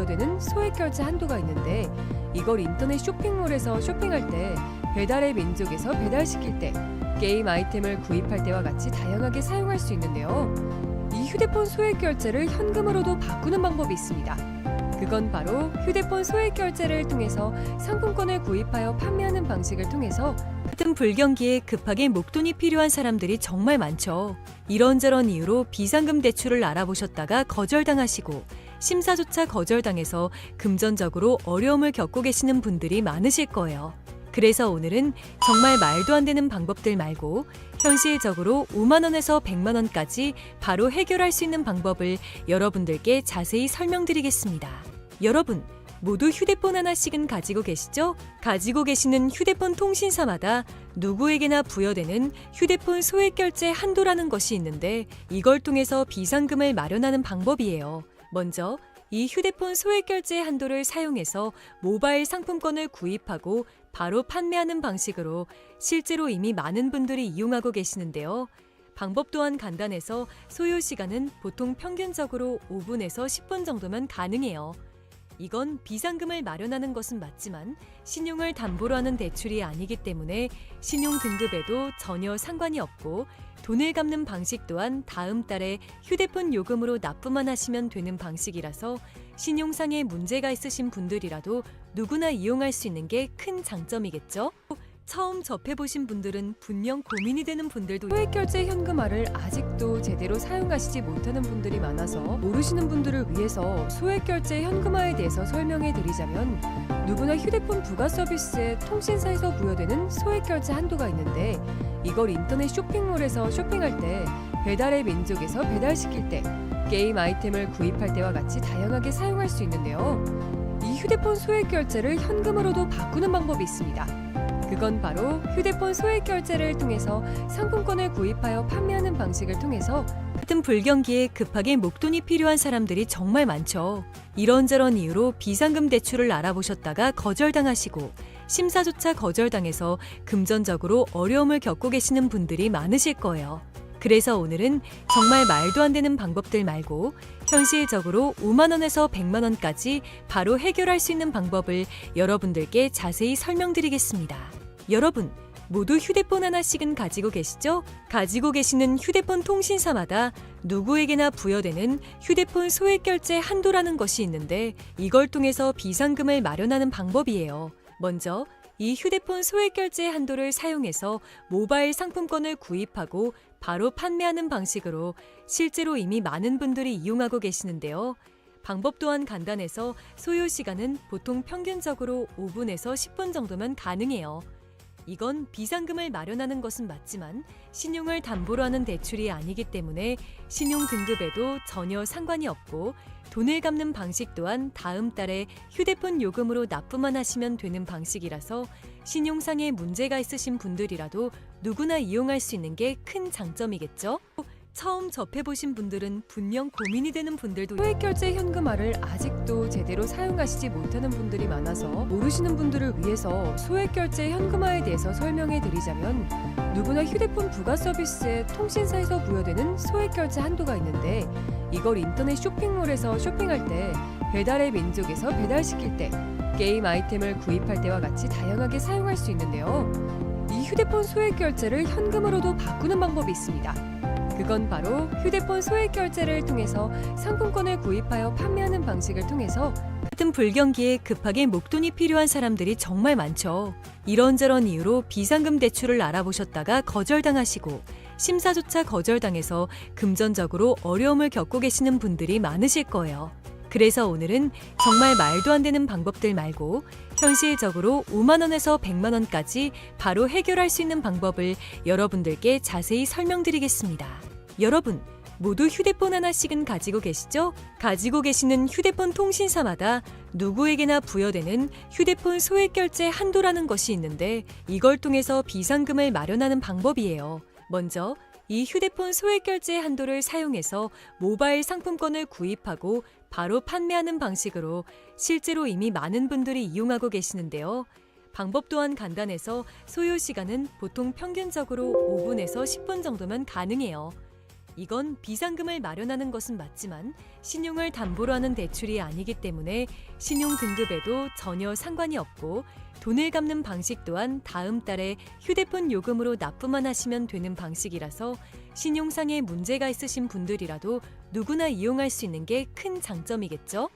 부여되는 소액 결제 한도가 있는데 이걸 인터넷 쇼핑몰에서 쇼핑할 때, 배달의 민족에서 배달시킬 때, 게임 아이템을 구입할 때와 같이 다양하게 사용할 수 있는데요. 이 휴대폰 소액 결제를 현금으로도 바꾸는 방법이 있습니다. 그건 바로 휴대폰 소액 결제를 통해서 상품권을 구입하여 판매하는 방식을 통해서 같은 불경기에 급하게 목돈이 필요한 사람들이 정말 많죠. 이런저런 이유로 비상금 대출을 알아보셨다가 거절당하시고 심사조차 거절당해서 금전적으로 어려움을 겪고 계시는 분들이 많으실 거예요. 그래서 오늘은 정말 말도 안 되는 방법들 말고 현실적으로 5만 원에서 100만 원까지 바로 해결할 수 있는 방법을 여러분들께 자세히 설명드리겠습니다. 여러분, 모두 휴대폰 하나씩은 가지고 계시죠? 가지고 계시는 휴대폰 통신사마다 누구에게나 부여되는 휴대폰 소액 결제 한도라는 것이 있는데 이걸 통해서 비상금을 마련하는 방법이에요. 먼저 이 휴대폰 소액 결제 한도를 사용해서 모바일 상품권을 구입하고 바로 판매하는 방식으로 실제로 이미 많은 분들이 이용하고 계시는데요. 방법 또한 간단해서 소요 시간은 보통 평균적으로 5분에서 10분 정도면 가능해요. 이건 비상금을 마련하는 것은 맞지만 신용을 담보로 하는 대출이 아니기 때문에 신용 등급에도 전혀 상관이 없고 돈을 갚는 방식 또한 다음 달에 휴대폰 요금으로 납부만 하시면 되는 방식이라서 신용상의 문제가 있으신 분들이라도 누구나 이용할 수 있는 게 큰 장점이겠죠? 처음 접해보신 분들은 분명 고민이 되는 분들도 소액결제 현금화를 아직도 제대로 사용하시지 못하는 분들이 많아서 모르시는 분들을 위해서 소액결제 현금화에 대해서 설명해 드리자면, 누구나 휴대폰 부가 서비스에 통신사에서 부여되는 소액결제 한도가 있는데 이걸 인터넷 쇼핑몰에서 쇼핑할 때, 배달의 민족에서 배달시킬 때, 게임 아이템을 구입할 때와 같이 다양하게 사용할 수 있는데요. 이 휴대폰 소액 결제를 현금으로도 바꾸는 방법이 있습니다. 그건 바로 휴대폰 소액 결제를 통해서 상품권을 구입하여 판매하는 방식을 통해서 같은 불경기에 급하게 목돈이 필요한 사람들이 정말 많죠. 이런저런 이유로 비상금 대출을 알아보셨다가 거절당하시고 심사조차 거절당해서 금전적으로 어려움을 겪고 계시는 분들이 많으실 거예요. 그래서 오늘은 정말 말도 안 되는 방법들 말고 현실적으로 5만 원에서 100만 원까지 바로 해결할 수 있는 방법을 여러분들께 자세히 설명드리겠습니다. 여러분, 모두 휴대폰 하나씩은 가지고 계시죠? 가지고 계시는 휴대폰 통신사마다 누구에게나 부여되는 휴대폰 소액 결제 한도라는 것이 있는데 이걸 통해서 비상금을 마련하는 방법이에요. 먼저 이 휴대폰 소액 결제 한도를 사용해서 모바일 상품권을 구입하고 바로 판매하는 방식으로 실제로 이미 많은 분들이 이용하고 계시는데요. 방법 또한 간단해서 소요 시간은 보통 평균적으로 5분에서 10분 정도면 가능해요. 이건 비상금을 마련하는 것은 맞지만 신용을 담보로 하는 대출이 아니기 때문에 신용 등급에도 전혀 상관이 없고 돈을 갚는 방식 또한 다음 달에 휴대폰 요금으로 납부만 하시면 되는 방식이라서 신용상의 문제가 있으신 분들이라도 누구나 이용할 수 있는 게 큰 장점이겠죠? 처음 접해보신 분들은 분명 고민이 되는 분들도 소액결제 현금화를 아직도 제대로 사용하시지 못하는 분들이 많아서 모르시는 분들을 위해서 소액결제 현금화에 대해서 설명해 드리자면, 누구나 휴대폰 부가 서비스에 통신사에서 부여되는 소액결제 한도가 있는데 이걸 인터넷 쇼핑몰에서 쇼핑할 때, 배달의 민족에서 배달시킬 때, 게임 아이템을 구입할 때와 같이 다양하게 사용할 수 있는데요. 이 휴대폰 소액 결제를 현금으로도 바꾸는 방법이 있습니다. 그건 바로 휴대폰 소액 결제를 통해서 상품권을 구입하여 판매하는 방식을 통해서 같은 불경기에 급하게 목돈이 필요한 사람들이 정말 많죠. 이런저런 이유로 비상금 대출을 알아보셨다가 거절당하시고 심사조차 거절당해서 금전적으로 어려움을 겪고 계시는 분들이 많으실 거예요. 그래서 오늘은 정말 말도 안 되는 방법들 말고 현실적으로 5만 원에서 100만 원까지 바로 해결할 수 있는 방법을 여러분들께 자세히 설명드리겠습니다. 여러분, 모두 휴대폰 하나씩은 가지고 계시죠? 가지고 계시는 휴대폰 통신사마다 누구에게나 부여되는 휴대폰 소액 결제 한도라는 것이 있는데 이걸 통해서 비상금을 마련하는 방법이에요. 먼저 이 휴대폰 소액 결제 한도를 사용해서 모바일 상품권을 구입하고 바로 판매하는 방식으로 실제로 이미 많은 분들이 이용하고 계시는데요. 방법 또한 간단해서 소요 시간은 보통 평균적으로 5분에서 10분 정도면 가능해요. 이건 비상금을 마련하는 것은 맞지만 신용을 담보로 하는 대출이 아니기 때문에 신용 등급에도 전혀 상관이 없고 돈을 갚는 방식 또한 다음 달에 휴대폰 요금으로 납부만 하시면 되는 방식이라서 신용상에 문제가 있으신 분들이라도 누구나 이용할 수 있는 게 큰 장점이겠죠?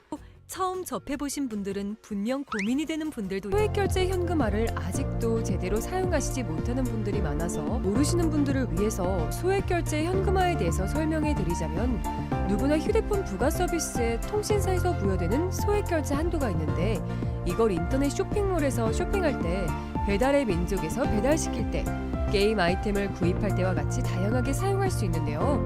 처음 접해보신 분들은 분명 고민이 되는 분들도 소액결제 현금화를 아직도 제대로 사용하시지 못하는 분들이 많아서 모르시는 분들을 위해서 소액결제 현금화에 대해서 설명해 드리자면 누구나 휴대폰 부가 서비스에 통신사에서 부여되는 소액결제 한도가 있는데 이걸 인터넷 쇼핑몰에서 쇼핑할 때 배달의 민족에서 배달시킬 때 게임 아이템을 구입할 때와 같이 다양하게 사용할 수 있는데요.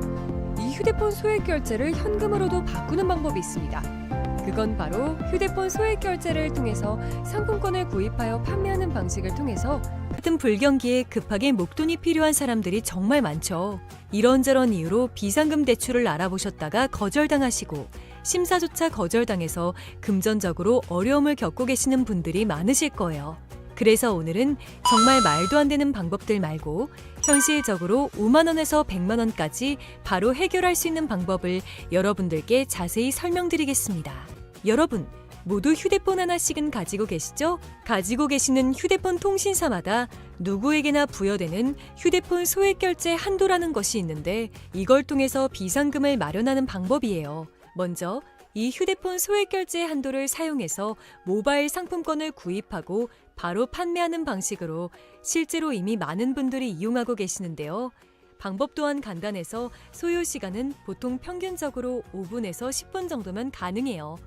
이 휴대폰 소액결제를 현금으로도 바꾸는 방법이 있습니다. 그건 바로 휴대폰 소액결제를 통해서 상품권을 구입하여 판매하는 방식을 통해서 같은 불경기에 급하게 목돈이 필요한 사람들이 정말 많죠. 이런저런 이유로 비상금 대출을 알아보셨다가 거절당하시고 심사조차 거절당해서 금전적으로 어려움을 겪고 계시는 분들이 많으실 거예요. 그래서 오늘은 정말 말도 안 되는 방법들 말고 현실적으로 5만 원에서 100만 원까지 바로 해결할 수 있는 방법을 여러분들께 자세히 설명드리겠습니다. 여러분, 모두 휴대폰 하나씩은 가지고 계시죠? 가지고 계시는 휴대폰 통신사마다 누구에게나 부여되는 휴대폰 소액결제 한도라는 것이 있는데 이걸 통해서 비상금을 마련하는 방법이에요. 먼저 이 휴대폰 소액결제 한도를 사용해서 모바일 상품권을 구입하고 바로 판매하는 방식으로 실제로 이미 많은 분들이 이용하고 계시는데요. 방법 또한 간단해서 소요 시간은 보통 평균적으로 5분에서 10분 정도면 가능해요.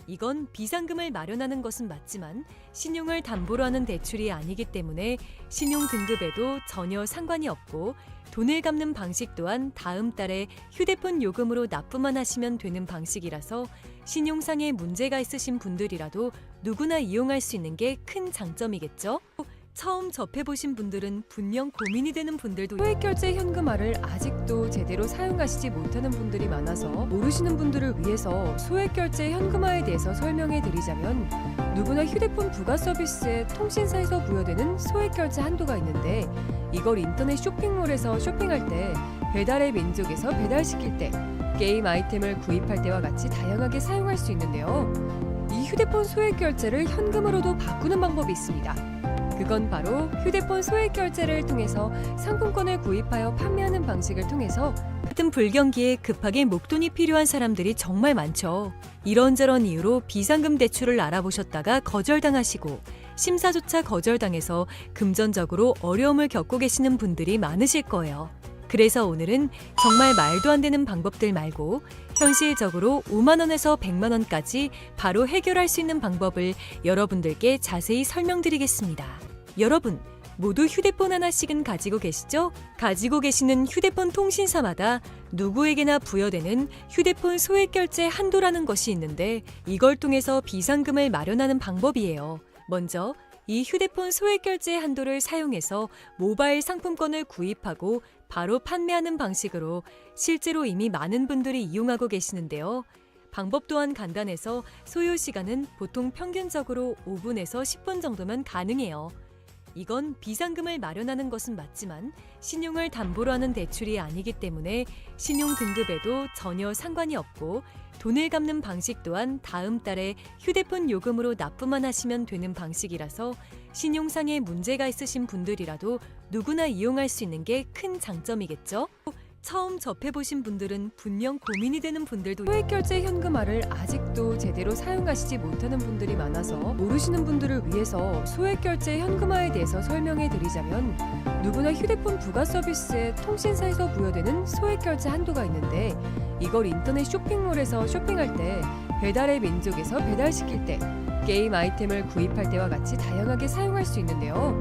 이건 비상금을 마련하는 것은 맞지만 신용을 담보로 하는 대출이 아니기 때문에 신용 등급에도 전혀 상관이 없고 돈을 갚는 방식 또한 다음 달에 휴대폰 요금으로 납부만 하시면 되는 방식이라서 신용상에 문제가 있으신 분들이라도 누구나 이용할 수 있는 게 큰 장점이겠죠? 처음 접해보신 분들은 분명 고민이 되는 분들도 소액결제 현금화를 아직도 제대로 사용하시지 못하는 분들이 많아서 모르시는 분들을 위해서 소액결제 현금화에 대해서 설명해 드리자면 누구나 휴대폰 부가 서비스에 통신사에서 부여되는 소액결제 한도가 있는데 이걸 인터넷 쇼핑몰에서 쇼핑할 때 배달의 민족에서 배달시킬 때 게임 아이템을 구입할 때와 같이 다양하게 사용할 수 있는데요. 이 휴대폰 소액결제를 현금으로도 바꾸는 방법이 있습니다. 그건 바로 휴대폰 소액결제를 통해서 상품권을 구입하여 판매하는 방식을 통해서 같은 불경기에 급하게 목돈이 필요한 사람들이 정말 많죠. 이런저런 이유로 비상금 대출을 알아보셨다가 거절당하시고 심사조차 거절당해서 금전적으로 어려움을 겪고 계시는 분들이 많으실 거예요. 그래서 오늘은 정말 말도 안 되는 방법들 말고 현실적으로 5만 원에서 100만 원까지 바로 해결할 수 있는 방법을 여러분들께 자세히 설명드리겠습니다. 여러분, 모두 휴대폰 하나씩은 가지고 계시죠? 가지고 계시는 휴대폰 통신사마다 누구에게나 부여되는 휴대폰 소액결제 한도라는 것이 있는데 이걸 통해서 비상금을 마련하는 방법이에요. 먼저 이 휴대폰 소액결제 한도를 사용해서 모바일 상품권을 구입하고 바로 판매하는 방식으로 실제로 이미 많은 분들이 이용하고 계시는데요. 방법 또한 간단해서 소요 시간은 보통 평균적으로 5분에서 10분 정도면 가능해요. 이건 비상금을 마련하는 것은 맞지만 신용을 담보로 하는 대출이 아니기 때문에 신용 등급에도 전혀 상관이 없고 돈을 갚는 방식 또한 다음 달에 휴대폰 요금으로 납부만 하시면 되는 방식이라서 신용상에 문제가 있으신 분들이라도 누구나 이용할 수 있는 게 큰 장점이겠죠? 처음 접해보신 분들은 분명 고민이 되는 분들도 소액결제 현금화를 아직도 제대로 사용하시지 못하는 분들이 많아서 모르시는 분들을 위해서 소액결제 현금화에 대해서 설명해 드리자면 누구나 휴대폰 부가 서비스에 통신사에서 부여되는 소액결제 한도가 있는데 이걸 인터넷 쇼핑몰에서 쇼핑할 때 배달의 민족에서 배달시킬 때 게임 아이템을 구입할 때와 같이 다양하게 사용할 수 있는데요.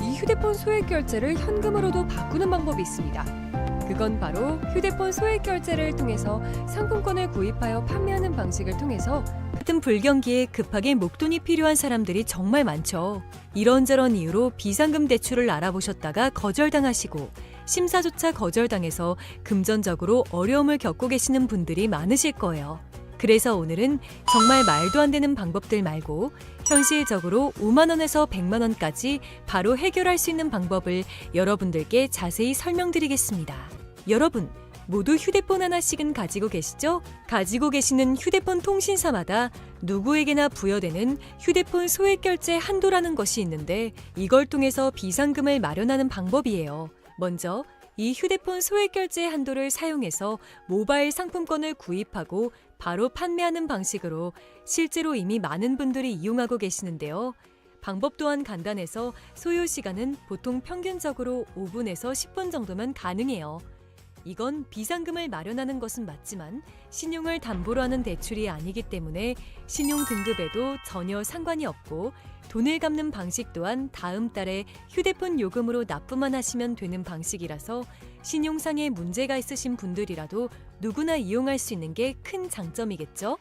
이 휴대폰 소액결제를 현금으로도 바꾸는 방법이 있습니다. 그건 바로 휴대폰 소액결제를 통해서 상품권을 구입하여 판매하는 방식을 통해서 같은 불경기에 급하게 목돈이 필요한 사람들이 정말 많죠. 이런저런 이유로 비상금 대출을 알아보셨다가 거절당하시고 심사조차 거절당해서 금전적으로 어려움을 겪고 계시는 분들이 많으실 거예요. 그래서 오늘은 정말 말도 안 되는 방법들 말고 현실적으로 5만 원에서 100만 원까지 바로 해결할 수 있는 방법을 여러분들께 자세히 설명드리겠습니다. 여러분, 모두 휴대폰 하나씩은 가지고 계시죠? 가지고 계시는 휴대폰 통신사마다 누구에게나 부여되는 휴대폰 소액 결제 한도라는 것이 있는데 이걸 통해서 비상금을 마련하는 방법이에요. 먼저 이 휴대폰 소액 결제 한도를 사용해서 모바일 상품권을 구입하고 바로 판매하는 방식으로 실제로 이미 많은 분들이 이용하고 계시는데요. 방법 또한 간단해서 소요 시간은 보통 평균적으로 5분에서 10분 정도면 가능해요. 이건 비상금을 마련하는 것은 맞지만 신용을 담보로 하는 대출이 아니기 때문에 신용 등급에도 전혀 상관이 없고 돈을 갚는 방식 또한 다음 달에 휴대폰 요금으로 납부만 하시면 되는 방식이라서 신용상의 문제가 있으신 분들이라도 누구나 이용할 수 있는 게 큰 장점이겠죠?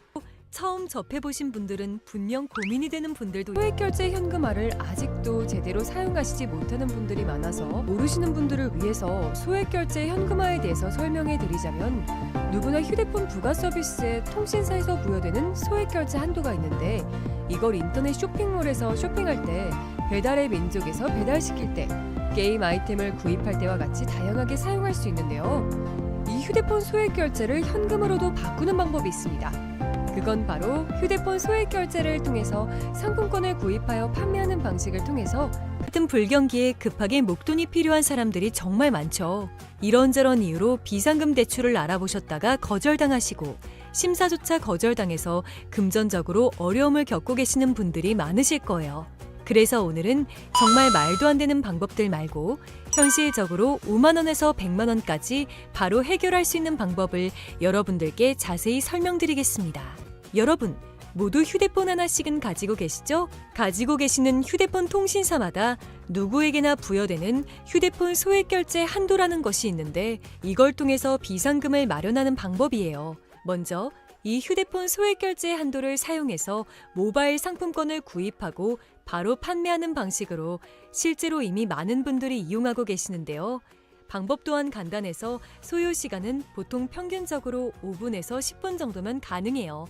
처음 접해보신 분들은 분명 고민이 되는 분들도 소액결제 현금화를 아직도 제대로 사용하시지 못하는 분들이 많아서 모르시는 분들을 위해서 소액결제 현금화에 대해서 설명해 드리자면 누구나 휴대폰 부가 서비스에 통신사에서 부여되는 소액결제 한도가 있는데 이걸 인터넷 쇼핑몰에서 쇼핑할 때 배달의 민족에서 배달시킬 때 게임 아이템을 구입할 때와 같이 다양하게 사용할 수 있는데요. 이 휴대폰 소액결제를 현금으로도 바꾸는 방법이 있습니다. 그건 바로 휴대폰 소액 결제를 통해서 상품권을 구입하여 판매하는 방식을 통해서 같은 불경기에 급하게 목돈이 필요한 사람들이 정말 많죠. 이런저런 이유로 비상금 대출을 알아보셨다가 거절당하시고 심사조차 거절당해서 금전적으로 어려움을 겪고 계시는 분들이 많으실 거예요. 그래서 오늘은 정말 말도 안 되는 방법들 말고 현실적으로 5만 원에서 100만 원까지 바로 해결할 수 있는 방법을 여러분들께 자세히 설명드리겠습니다. 여러분, 모두 휴대폰 하나씩은 가지고 계시죠? 가지고 계시는 휴대폰 통신사마다 누구에게나 부여되는 휴대폰 소액 결제 한도라는 것이 있는데 이걸 통해서 비상금을 마련하는 방법이에요. 먼저 이 휴대폰 소액 결제 한도를 사용해서 모바일 상품권을 구입하고 바로 판매하는 방식으로 실제로 이미 많은 분들이 이용하고 계시는데요. 방법 또한 간단해서 소요 시간은 보통 평균적으로 5분에서 10분 정도면 가능해요.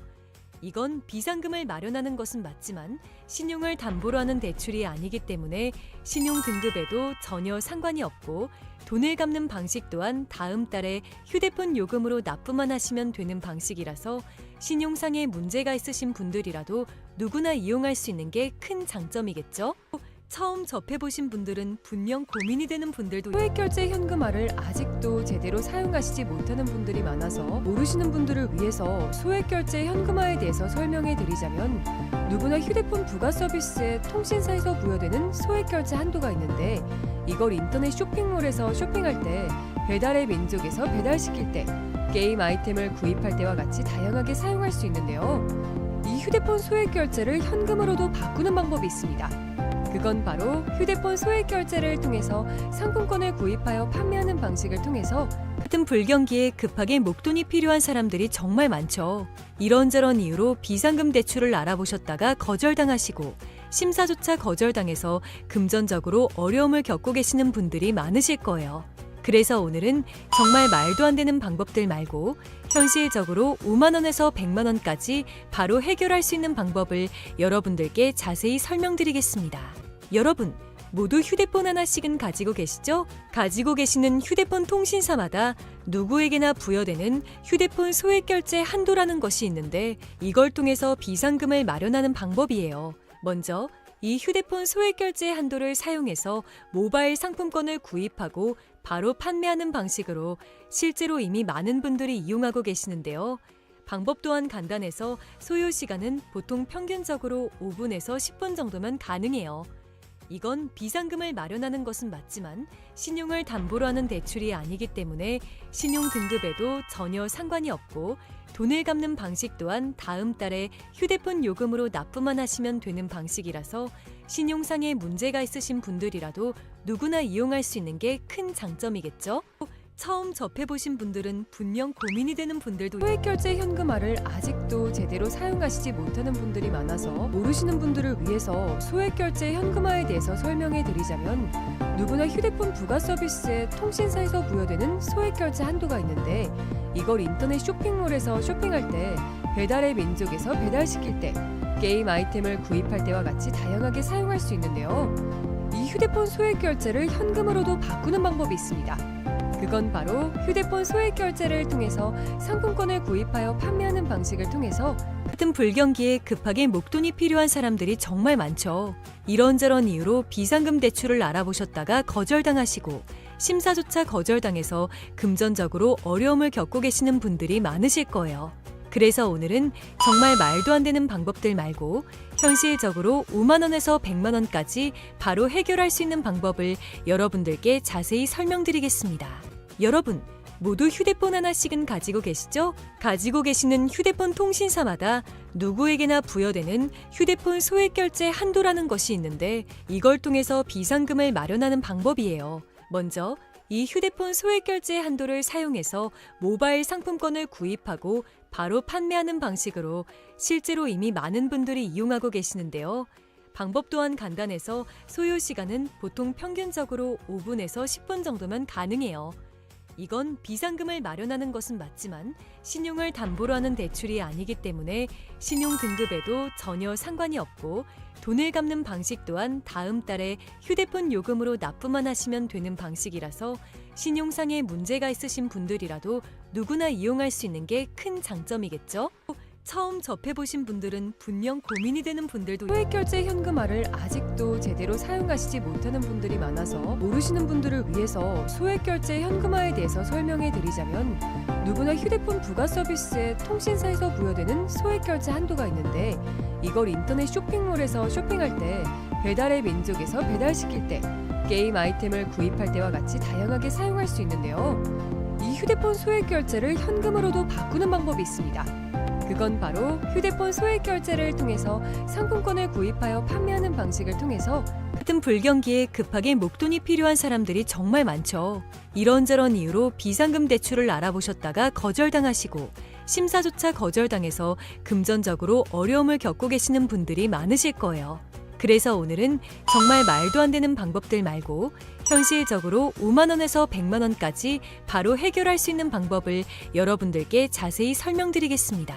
이건 비상금을 마련하는 것은 맞지만 신용을 담보로 하는 대출이 아니기 때문에 신용 등급에도 전혀 상관이 없고 돈을 갚는 방식 또한 다음 달에 휴대폰 요금으로 납부만 하시면 되는 방식이라서 신용상의 문제가 있으신 분들이라도 누구나 이용할 수 있는 게 큰 장점이겠죠? 처음 접해보신 분들은 분명 고민이 되는 분들도 소액결제 현금화를 아직도 제대로 사용하시지 못하는 분들이 많아서 모르시는 분들을 위해서 소액결제 현금화에 대해서 설명해 드리자면 누구나 휴대폰 부가 서비스에 통신사에서 부여되는 소액결제 한도가 있는데 이걸 인터넷 쇼핑몰에서 쇼핑할 때 배달의 민족에서 배달시킬 때 게임 아이템을 구입할 때와 같이 다양하게 사용할 수 있는데요. 이 휴대폰 소액결제를 현금으로도 바꾸는 방법이 있습니다. 그건 바로 휴대폰 소액 결제를 통해서 상품권을 구입하여 판매하는 방식을 통해서 같은 불경기에 급하게 목돈이 필요한 사람들이 정말 많죠. 이런저런 이유로 비상금 대출을 알아보셨다가 거절당하시고 심사조차 거절당해서 금전적으로 어려움을 겪고 계시는 분들이 많으실 거예요. 그래서 오늘은 정말 말도 안 되는 방법들 말고 현실적으로 5만 원에서 100만 원까지 바로 해결할 수 있는 방법을 여러분들께 자세히 설명드리겠습니다. 여러분, 모두 휴대폰 하나씩은 가지고 계시죠? 가지고 계시는 휴대폰 통신사마다 누구에게나 부여되는 휴대폰 소액 결제 한도라는 것이 있는데 이걸 통해서 비상금을 마련하는 방법이에요. 먼저 이 휴대폰 소액 결제 한도를 사용해서 모바일 상품권을 구입하고 바로 판매하는 방식으로 실제로 이미 많은 분들이 이용하고 계시는데요. 방법 또한 간단해서 소요 시간은 보통 평균적으로 5분에서 10분 정도면 가능해요. 이건 비상금을 마련하는 것은 맞지만 신용을 담보로 하는 대출이 아니기 때문에 신용 등급에도 전혀 상관이 없고 돈을 갚는 방식 또한 다음 달에 휴대폰 요금으로 납부만 하시면 되는 방식이라서 신용상의 문제가 있으신 분들이라도 누구나 이용할 수 있는 게 큰 장점이겠죠? 처음 접해보신 분들은 분명 고민이 되는 분들도 소액결제 현금화를 아직도 제대로 사용하시지 못하는 분들이 많아서 모르시는 분들을 위해서 소액결제 현금화에 대해서 설명해 드리자면 누구나 휴대폰 부가 서비스에 통신사에서 부여되는 소액결제 한도가 있는데 이걸 인터넷 쇼핑몰에서 쇼핑할 때 배달의 민족에서 배달시킬 때 게임 아이템을 구입할 때와 같이 다양하게 사용할 수 있는데요. 이 휴대폰 소액결제를 현금으로도 바꾸는 방법이 있습니다. 그건 바로 휴대폰 소액 결제를 통해서 상품권을 구입하여 판매하는 방식을 통해서 같은 불경기에 급하게 목돈이 필요한 사람들이 정말 많죠. 이런저런 이유로 비상금 대출을 알아보셨다가 거절당하시고 심사조차 거절당해서 금전적으로 어려움을 겪고 계시는 분들이 많으실 거예요. 그래서 오늘은 정말 말도 안 되는 방법들 말고 현실적으로 5만 원에서 100만 원까지 바로 해결할 수 있는 방법을 여러분들께 자세히 설명드리겠습니다. 여러분, 모두 휴대폰 하나씩은 가지고 계시죠? 가지고 계시는 휴대폰 통신사마다 누구에게나 부여되는 휴대폰 소액 결제 한도라는 것이 있는데 이걸 통해서 비상금을 마련하는 방법이에요. 먼저 이 휴대폰 소액 결제 한도를 사용해서 모바일 상품권을 구입하고 바로 판매하는 방식으로 실제로 이미 많은 분들이 이용하고 계시는데요. 방법 또한 간단해서 소요 시간은 보통 평균적으로 5분에서 10분 정도면 가능해요. 이건 비상금을 마련하는 것은 맞지만 신용을 담보로 하는 대출이 아니기 때문에 신용 등급에도 전혀 상관이 없고 돈을 갚는 방식 또한 다음 달에 휴대폰 요금으로 납부만 하시면 되는 방식이라서 신용상의 문제가 있으신 분들이라도 누구나 이용할 수 있는 게 큰 장점이겠죠? 처음 접해보신 분들은 분명 고민이 되는 분들도 소액결제 현금화를 아직도 제대로 사용하시지 못하는 분들이 많아서 모르시는 분들을 위해서 소액결제 현금화에 대해서 설명해 드리자면 누구나 휴대폰 부가 서비스에 통신사에서 부여되는 소액결제 한도가 있는데 이걸 인터넷 쇼핑몰에서 쇼핑할 때 배달의 민족에서 배달시킬 때 게임 아이템을 구입할 때와 같이 다양하게 사용할 수 있는데요. 이 휴대폰 소액결제를 현금으로도 바꾸는 방법이 있습니다. 그건 바로 휴대폰 소액 결제를 통해서 상품권을 구입하여 판매하는 방식을 통해서 같은 불경기에 급하게 목돈이 필요한 사람들이 정말 많죠. 이런저런 이유로 비상금 대출을 알아보셨다가 거절당하시고 심사조차 거절당해서 금전적으로 어려움을 겪고 계시는 분들이 많으실 거예요. 그래서 오늘은 정말 말도 안 되는 방법들 말고 현실적으로 5만 원에서 100만 원까지 바로 해결할 수 있는 방법을 여러분들께 자세히 설명드리겠습니다.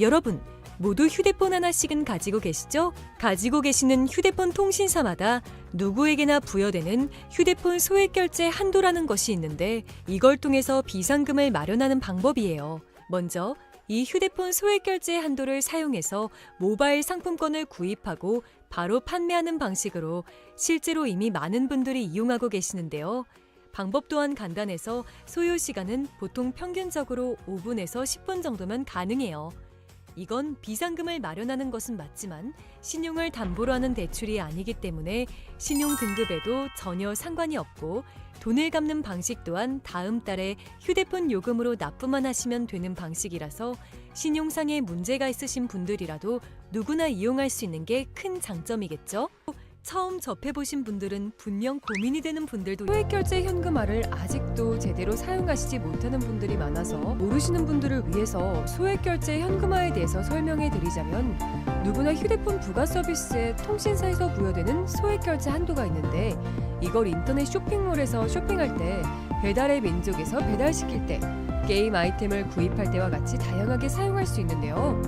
여러분, 모두 휴대폰 하나씩은 가지고 계시죠? 가지고 계시는 휴대폰 통신사마다 누구에게나 부여되는 휴대폰 소액 결제 한도라는 것이 있는데 이걸 통해서 비상금을 마련하는 방법이에요. 먼저 이 휴대폰 소액 결제 한도를 사용해서 모바일 상품권을 구입하고 바로 판매하는 방식으로 실제로 이미 많은 분들이 이용하고 계시는데요. 방법 또한 간단해서 소요 시간은 보통 평균적으로 5분에서 10분 정도면 가능해요. 이건 비상금을 마련하는 것은 맞지만 신용을 담보로 하는 대출이 아니기 때문에 신용 등급에도 전혀 상관이 없고 돈을 갚는 방식 또한 다음 달에 휴대폰 요금으로 납부만 하시면 되는 방식이라서 신용상의 문제가 있으신 분들이라도 누구나 이용할 수 있는 게 큰 장점이겠죠? 처음 접해보신 분들은 분명 고민이 되는 분들도 소액결제 현금화를 아직도 제대로 사용하시지 못하는 분들이 많아서 모르시는 분들을 위해서 소액결제 현금화에 대해서 설명해 드리자면 누구나 휴대폰 부가 서비스에 통신사에서 부여되는 소액결제 한도가 있는데 이걸 인터넷 쇼핑몰에서 쇼핑할 때 배달의 민족에서 배달시킬 때 게임 아이템을 구입할 때와 같이 다양하게 사용할 수 있는데요.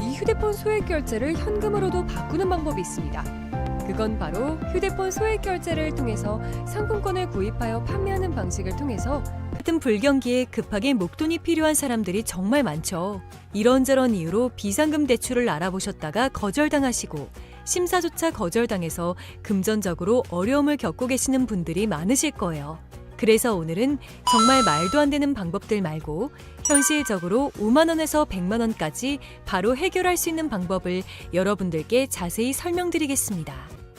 이 휴대폰 소액결제를 현금으로도 바꾸는 방법이 있습니다. 그건 바로 휴대폰 소액 결제를 통해서 상품권을 구입하여 판매하는 방식을 통해서 같은 불경기에 급하게 목돈이 필요한 사람들이 정말 많죠. 이런저런 이유로 비상금 대출을 알아보셨다가 거절당하시고 심사조차 거절당해서 금전적으로 어려움을 겪고 계시는 분들이 많으실 거예요. 그래서 오늘은 정말 말도 안 되는 방법들 말고 현실적으로 5만 원에서 100만 원까지 바로 해결할 수 있는 방법을 여러분들께 자세히 설명드리겠습니다.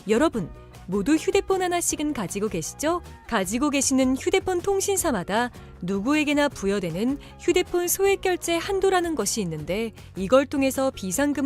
여러분, 모두 휴대폰 하나씩은 가지고 계시죠? 가지고 계시는 휴대폰 통신사마다 누구에게나 부여되는 휴대폰 소액 결제 한도라는 것이 있는데 이걸 통해서 비상금을